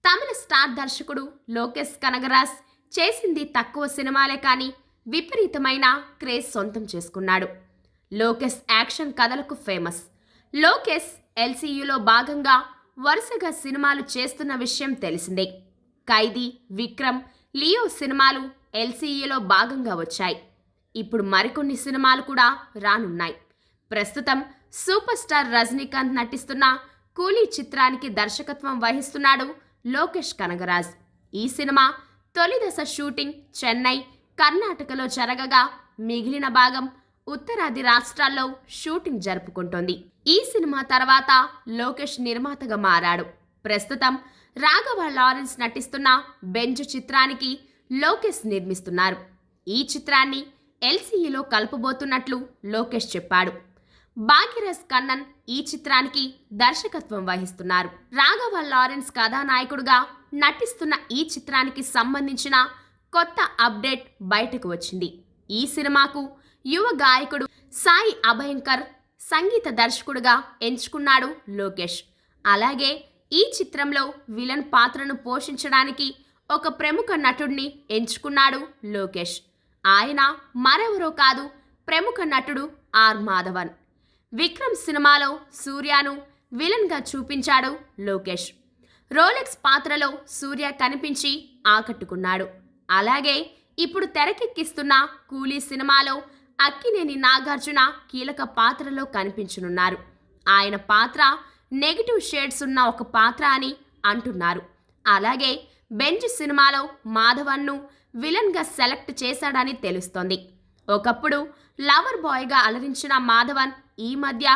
తమిళ star దర్శకుడు లోకేష్ కనగరాజ్ చేసింది తక్కువ సినిమాలే కానీ విపరీతమైన క్రేజ్ సొంతం చేసుకున్నాడు. లోకేష్ యాక్షన్ కథలకు ఫేమస్. లోకేష్ ఎల్సీయూలో భాగంగా వరుసగా సినిమాలు చేస్తున్న విషయం తెలిసిందే. ఖైదీ, విక్రమ్, లియో సినిమాలు ఎల్సీయూలో భాగంగా వచ్చాయి. ఇప్పుడు మరికొన్ని సినిమాలు కూడా రానున్నాయి. ప్రస్తుతం సూపర్ స్టార్ రజనీకాంత్ నటిస్తున్న కూలీ చిత్రానికి దర్శకత్వం వహిస్తున్నాడు లోకేష్ కనగరాజ్. ఈ సినిమా తొలి దశ షూటింగ్ చెన్నై, కర్ణాటకలో జరగగా మిగిలిన భాగం ఉత్తరాది రాష్ట్రాల్లో షూటింగ్ జరుపుకుంటోంది. ఈ సినిమా తర్వాత లోకేష్ నిర్మాతగా మారాడు. ప్రస్తుతం రాఘవ లారెన్స్ నటిస్తున్న బెంజ్ చిత్రానికి లోకేష్ నిర్మిస్తున్నారు. ఈ చిత్రాన్ని ఎల్సీయూలో కలుపబోతున్నట్లు లోకేష్ చెప్పాడు. భాగ్యరాజ్ కన్నన్ ఈ చిత్రానికి దర్శకత్వం వహిస్తున్నారు. రాఘవ లారెన్స్ కథానాయకుడుగా నటిస్తున్న ఈ చిత్రానికి సంబంధించిన కొత్త అప్డేట్ బయటకు వచ్చింది. ఈ సినిమాకు యువ గాయకుడు సాయి అభయంకర్ సంగీత దర్శకుడుగా ఎంచుకున్నాడు లోకేష్. అలాగే ఈ చిత్రంలో విలన్ పాత్రను పోషించడానికి ఒక ప్రముఖ నటుడిని ఎంచుకున్నాడు లోకేష్. ఆయన మరెవరో కాదు, ప్రముఖ నటుడు ఆర్ మాధవన్. విక్రమ్ సినిమాలో సూర్యను విలన్గా చూపించాడు లోకేష్. రోలెక్స్ పాత్రలో సూర్య కనిపించి ఆకట్టుకున్నాడు. అలాగే ఇప్పుడు తెరకెక్కిస్తున్న కూలీ సినిమాలో అక్కినేని నాగార్జున కీలక పాత్రలో కనిపించనున్నారు. ఆయన పాత్ర నెగిటివ్ షేడ్స్ ఉన్న ఒక పాత్ర అని అంటున్నారు. అలాగే బెంజ్ సినిమాలో మాధవన్ను విలన్గా సెలెక్ట్ చేశాడని తెలుస్తోంది. ఒకప్పుడు లవర్ బాయ్గా అలరించిన మాధవన్ ఈ మధ్య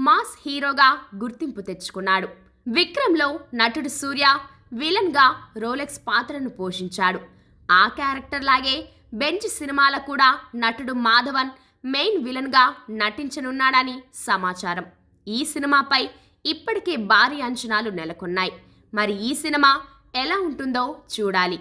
మాస్ హీరోగా గుర్తింపు తెచ్చుకున్నాడు. విక్రమ్లో నటుడు సూర్య విలన్గా రోలెక్స్ పాత్రను పోషించాడు. ఆ క్యారెక్టర్ లాగే బెంజ్ సినిమాలో కూడా నటుడు మాధవన్ మెయిన్ విలన్గా నటించనున్నాడని సమాచారం. ఈ సినిమాపై ఇప్పటికే భారీ అంచనాలు నెలకొన్నాయి. మరి ఈ సినిమా ఎలా ఉంటుందో చూడాలి.